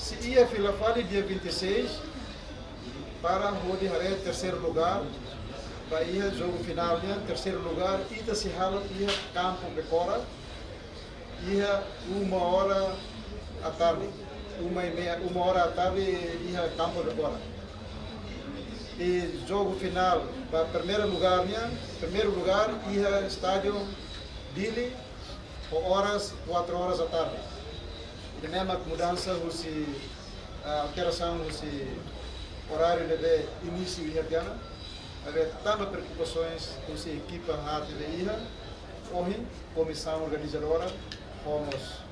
Se ia Filafali dia 26, para Rodi Haré, terceiro lugar, para ir jogo final, terceiro lugar, Ita Sihalo ia campo Becora, ia 1h à tarde, 1h à tarde ia campo Becora. E jogo final, para primeiro lugar ia estádio Dili, por 4 horas da tarde. E mesma mudança, alteração, horário de início e apiana. Havia tantas preocupações com a equipa de IA. Hoje, comissão organizadora, fomos